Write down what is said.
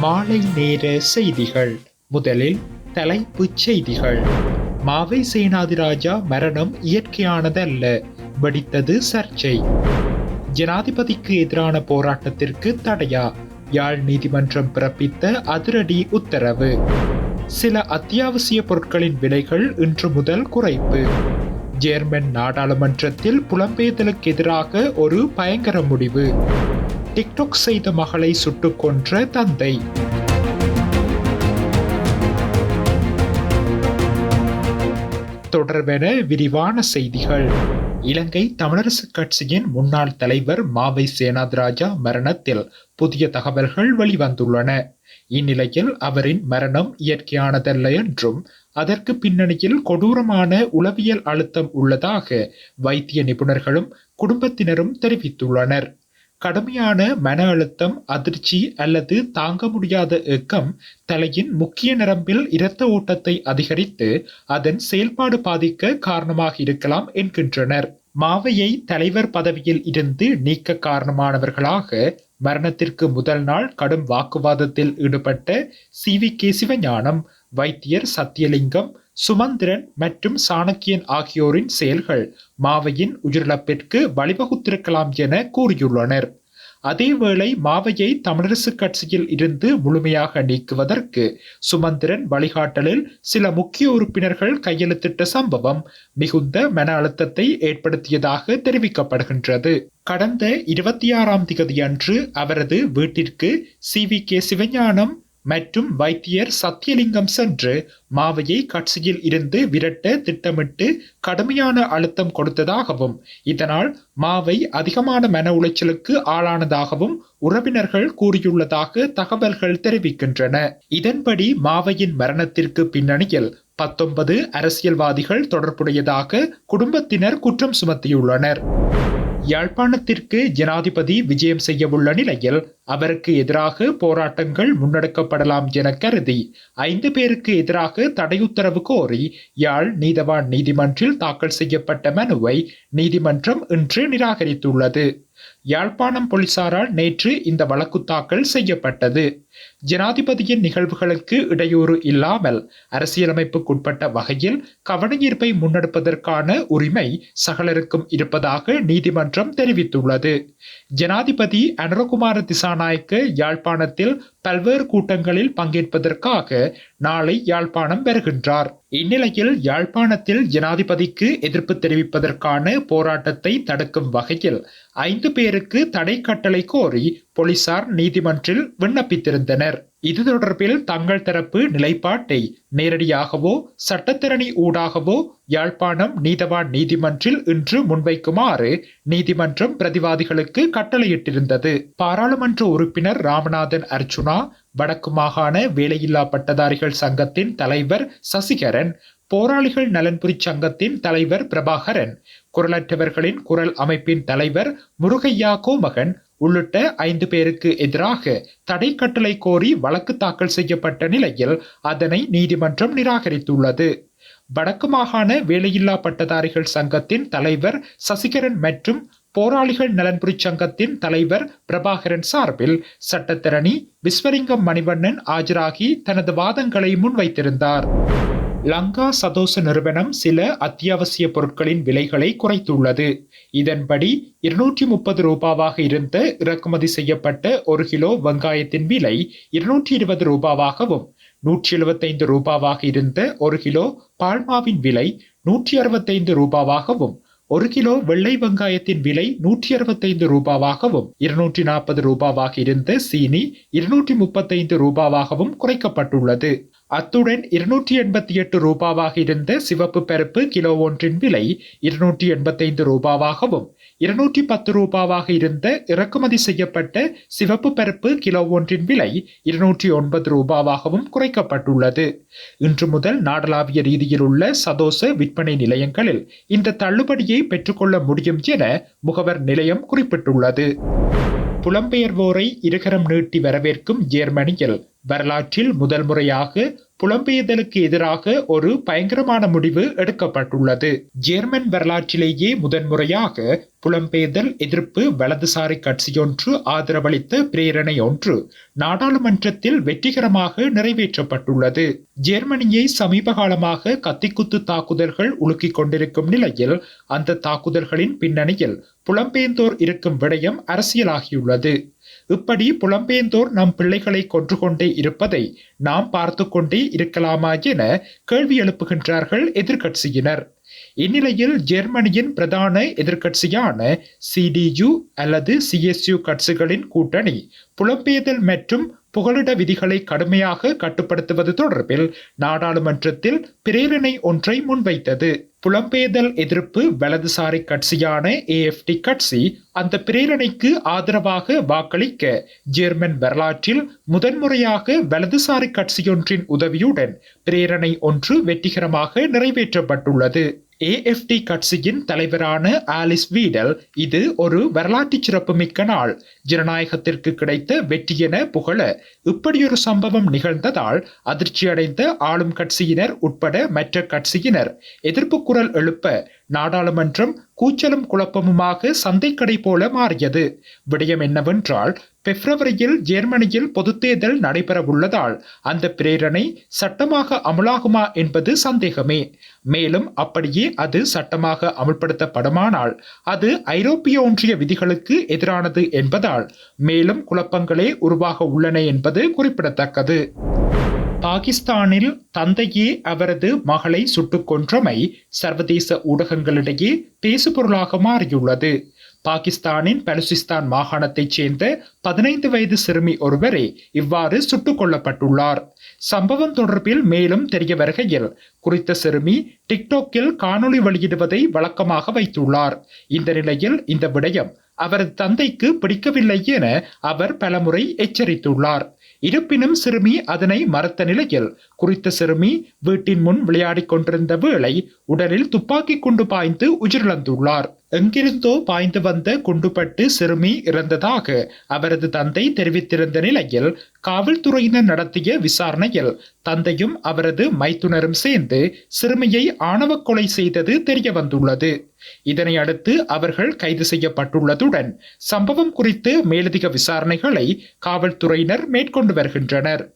மாலை நேர செய்திகள். முதலில் தலைப்புச் செய்திகள். மாவை சேனாதிராஜா மரணம் இயற்கையானதல்ல, வெடித்தது சர்ச்சை. ஜனாதிபதிக்கு எதிரான போராட்டத்திற்கு தடையா? யாழ் நீதிமன்றம் பிறப்பித்த அதிரடி உத்தரவு. சில அத்தியாவசிய பொருட்களின் விலைகள் இன்று முதல் குறைப்பு. ஜேர்மன் நாடாளுமன்றத்தில் புலம்பெயர்தலுக்கு எதிராக ஒரு பயங்கர முடிவு. டிக்டாக் செய்த மகளை சுட்டுக் கொன்ற தந்தை. தொடர்பென விரிவான செய்திகள். இலங்கை தமிழரசு கட்சியின் முன்னாள் தலைவர் மாவை சேனாதிராஜா மரணத்தில் புதிய தகவல்கள் வெளிவந்துள்ளன. இந்நிலையில் அவரின் மரணம் இயற்கையானதல்ல என்றும் அதற்கு பின்னணியில் கொடூரமான உளவியல் அழுத்தம் உள்ளதாக வைத்திய நிபுணர்களும் குடும்பத்தினரும் தெரிவித்துள்ளனர். கடுமையான மன அழுத்தம், அதிர்ச்சி அல்லது தாங்க முடியாத ஏக்கம் தலையின் முக்கிய நரம்பில் இரத்த ஓட்டத்தை அதிகரித்து அதன் செயல்பாடு பாதிக்க காரணமாக இருக்கலாம் என்கின்றனர். மாவையை தலைவர் பதவியில் இருந்து நீக்க காரணமானவர்களாக மரணத்திற்கு முதல் நாள் கடும் வாக்குவாதத்தில் ஈடுபட்ட CVK சிவஞானம், வைத்தியர் சத்தியலிங்கம், சுமந்திரன் மற்றும் சாணக்கியன் ஆகியோரின் செயல்கள் மாவையின் உயிரிழப்பிற்கு வழிவகுத்திருக்கலாம் என கூறியுள்ளனர். அதேவேளை மாவையை தமிழரசு கட்சியில் இருந்து முழுமையாக நீக்குவதற்கு சுமந்திரன் வழிகாட்டலில் சில முக்கிய உறுப்பினர்கள் கையெழுத்திட்ட சம்பவம் மிகுந்த மன அழுத்தத்தை ஏற்படுத்தியதாக தெரிவிக்கப்படுகின்றது. கடந்த 26ஆம் தேதி அன்று அவரது வீட்டிற்கு CVK சிவஞானம் மற்றும் வைத்தியர் சத்தியலிங்கம் சென்று மாவையை கட்சியில் இருந்து விரட்ட திட்டமிட்டு கடுமையான அழுத்தம் கொடுத்ததாகவும் இதனால் மாவை அதிகமான மன உளைச்சலுக்கு ஆளானதாகவும் உறவினர்கள் கூறியுள்ளதாக தகவல்கள் தெரிவிக்கின்றன. இதன்படி மாவையின் மரணத்திற்கு பின்னணியில் 19 அரசியல்வாதிகள் தொடர்புடையதாக குடும்பத்தினர் குற்றம் சுமத்தியுள்ளனர். யாழ்ப்பாணத்திற்கு ஜனாதிபதி விஜயம் செய்யவுள்ள நிலையில் அவருக்கு எதிராக போராட்டங்கள் முன்னெடுக்கப்படலாம் என கருதி 5 பேருக்கு எதிராக தடையுத்தரவு கோரி யாழ் நீதவான் நீதிமன்றில் தாக்கல் செய்யப்பட்ட மனுவை நீதிமன்றம் இன்று நிராகரித்துள்ளது. யாழ்ப்பாணம் போலீசாரால் நேற்று இந்த வழக்கு தாக்கல் செய்யப்பட்டது. ஜனாதிபதியின் நிகழ்வுகளுக்கு இடையூறு இல்லாமல் அரசியலமைப்புக்குட்பட்ட வகையில் கவனஈர்ப்பை முன்னெடுப்பதற்கான உரிமை சகலருக்கும் இருப்பதாக நீதிமன்றம் தெரிவித்துள்ளது. ஜனாதிபதி அனுரகுமார திசாநாயக்க யாழ்ப்பாணத்தில் பல்வேறு கூட்டங்களில் பங்கேற்பதற்காக நாளை யாழ்ப்பாணம் வருகின்றார். இந்நிலையில் யாழ்ப்பாணத்தில் ஜனாதிபதிக்கு எதிர்ப்பு தெரிவிப்பதற்கான போராட்டத்தை தடுக்கும் வகையில் 5 பேருக்கு தடை கட்டளை கோரி போலீசார் நீதிமன்றில் விண்ணப்பித்திருந்தனர். இது தொடர்பில் தங்கள் தரப்பு நிலைப்பாட்டை நேரடியாகவோ சட்டத்தரணி ஊடாகவோ யாழ்ப்பாணம் நீதவான் நீதிமன்றில் இன்று முன்வைக்குமாறு நீதிமன்றம் பிரதிவாதிகளுக்கு கட்டளையிட்டிருந்தது. பாராளுமன்ற உறுப்பினர் ராமநாதன் அர்ச்சுனா, வடக்கு மாகாண வேலையில்லா பட்டதாரிகள் சங்கத்தின் தலைவர் சசிகரன், போராளிகள் நலன்புரி சங்கத்தின் தலைவர் பிரபாகரன், குரலற்றவர்களின் குரல் அமைப்பின் தலைவர் முருகையா கோமகன் உள்ளிட்ட 5 பேருக்கு எதிராக தடை கட்டளை கோரி வழக்கு தாக்கல் செய்யப்பட்ட நிலையில் அதனை நீதிமன்றம் நிராகரித்துள்ளது. வடக்கு மாகாண வேலையில்லா பட்டதாரிகள் சங்கத்தின் தலைவர் சசிகரன் மற்றும் போராளிகள் நலன்புரி சங்கத்தின் தலைவர் பிரபாகரன் சார்பில் சட்டத்தரணி விஸ்வலிங்கம் மணிவண்ணன் ஆஜராகி தனது வாதங்களை முன்வைத்திருந்தார். லங்கா சதோச நிறுவனம் சில அத்தியாவசிய பொருட்களின் விலைகளை குறைத்துள்ளது. இதன்படி 230 ரூபாவாக இருந்த இறக்குமதி செய்யப்பட்ட 1 கிலோ வெங்காயத்தின் விலை 220 ரூபாவாகவும், 175 ரூபாவாக இருந்த 1 கிலோ பால்மாவின் விலை 165 ரூபாவாகவும், 1 கிலோ வெள்ளை வெங்காயத்தின் விலை 165 ரூபாவாகவும், 240 ரூபாவாக இருந்த சீனி 235 ரூபாவாகவும் குறைக்கப்பட்டுள்ளது. அத்துடன் 288 ரூபாவாக இருந்த சிவப்பு பருப்பு கிலோ ஒன்றின் விலை 285 ரூபாவாகவும், 210 ரூபாவாக இருந்த இறக்குமதி செய்யப்பட்ட சிவப்பு பருப்பு கிலோ ஒன்றின் விலை 209 ரூபாவாகவும் குறைக்கப்பட்டுள்ளது. இன்று முதல் நாடளாவிய ரீதியில் உள்ள சதோச விற்பனை நிலையங்களில் இந்த தள்ளுபடியை பெற்றுக்கொள்ள முடியும் என முகவர் நிலையம் குறிப்பிட்டுள்ளது. புலம்பெயர்வோரை இருகரம் நீட்டி வரவேற்கும் ஜேர்மனியில் வரலாற்றில் முதல் முறையாக புலம்பெயர்தலுக்கு எதிராக ஒரு பயங்கரமான முடிவு எடுக்கப்பட்டுள்ளது. ஜெர்மன் வரலாற்றிலேயே முதன்முறையாக புலம்பெயர்தல் எதிர்ப்பு வலதுசாரி கட்சியொன்று ஆதரவளித்த பிரேரணை ஒன்று நாடாளுமன்றத்தில் வெற்றிகரமாக நிறைவேற்றப்பட்டுள்ளது. ஜெர்மனியை சமீப காலமாக கத்திக்குத்து தாக்குதல்கள் உலுக்கிக் கொண்டிருக்கும் நிலையில் அந்த தாக்குதல்களின் பின்னணியில் புலம்பெயர்ந்தோர் இருக்கும் விடயம் அரசியலாகியுள்ளது. இப்படி புலம்பெயர்ந்தோர் நம் பிள்ளைகளை கொன்று கொண்டே இருப்பதை நாம் பார்த்து கொண்டே இருக்கலாமா என கேள்வி எழுப்புகின்றார்கள் எதிர்க்கட்சியினர். இந்நிலையில் ஜெர்மனியின் பிரதான எதிர்க்கட்சியான CDU அல்லது CSU கட்சிகளின் கூட்டணி புலம்பெயர்தல் மற்றும் புகலிட விதிகளை கடுமையாக கட்டுப்படுத்துவது தொடர்பில் நாடாளுமன்றத்தில் பிரேரணை ஒன்றை முன்வைத்தது. புலம்பெயர்தல் எதிர்ப்பு வலதுசாரி கட்சியான AfD கட்சி அந்த பிரேரணைக்கு ஆதரவாக வாக்களிக்க ஜெர்மன் வரலாற்றில் முதன்முறையாக வலதுசாரி கட்சியொன்றின் உதவியுடன் பிரேரணை ஒன்று வெற்றிகரமாக நிறைவேற்றப்பட்டுள்ளது. AfD கட்சியின் தலைவரான ஆலிஸ் வீடல் இது ஒரு வரலாற்று சிறப்புமிக்க நாள், ஜனநாயகத்திற்கு கிடைத்த வெற்றி என புகழ இப்படியொரு சம்பவம் நிகழ்ந்ததால் அதிர்ச்சியடைந்த ஆளும் கட்சியினர் உட்பட மற்ற கட்சியினர் எதிர்ப்பு குரல் எழுப்ப நாடாளுமன்றம் கூச்சலும் குழப்பமுமாக சந்தைக்கடை போல மாறியது. விடயம் என்னவென்றால், பிப்ரவரியில் ஜெர்மனியில் பொதுத் தேர்தல் நடைபெறவுள்ளதால் அந்த பிரேரணை சட்டமாக அமலாகுமா என்பது சந்தேகமே. மேலும் அப்படியே அது சட்டமாக அமுல்படுத்தப்படுமானால் அது ஐரோப்பிய ஒன்றிய விதிகளுக்கு எதிரானது என்பதால் மேலும் குழப்பங்களே உருவாக உள்ளன என்பது குறிப்பிடத்தக்கது. பாகிஸ்தானில் தந்தையே அவரது மகளை சுட்டுக் கொன்றமை சர்வதேச ஊடகங்களிடையே பேசுபொருளாக மாறியுள்ளது. பாகிஸ்தானின் பலுசிஸ்தான் மாகாணத்தைச் சேர்ந்த 15 வயது சிறுமி ஒருவரே இவ்வாறு சுட்டுக் கொல்லப்பட்டுள்ளார். சம்பவம் தொடர்பில் மேலும் தெரிய வருகையில், குறித்த சிறுமி டிக்டாக்கில் காணொளி வெளியிடுவதை வழக்கமாக வைத்துள்ளார். இந்த நிலையில் இந்த விடயம் அவரது தந்தைக்கு பிடிக்கவில்லை என அவர் பலமுறை எச்சரித்துள்ளார். இருப்பினும் சிறுமி அதனை மறுத்த நிலையில் குறித்த சிறுமி வீட்டின் முன் விளையாடிக் கொண்டிருந்த வேளை உடலில் துப்பாக்கி குண்டு பாய்ந்து உயிரிழந்துள்ளார். எங்கிருந்தோ பாய்ந்து வந்த குண்டுபட்டு சிறுமி இறந்ததாக அவரது தந்தை தெரிவித்திருந்த நிலையில் காவல்துறையினர் நடத்திய விசாரணையில் தந்தையும் அவரது மைத்துனரும் சேர்ந்து சிறுமியை ஆணவ கொலை செய்தது தெரிய வந்துள்ளது. இதனை அடுத்து அவர்கள் கைது செய்யப்பட்டுள்ளதுடன் சம்பவம் குறித்து மேலதிக விசாரணைகளை காவல்துறையினர் மேற்கொண்டு வருகின்றனர்.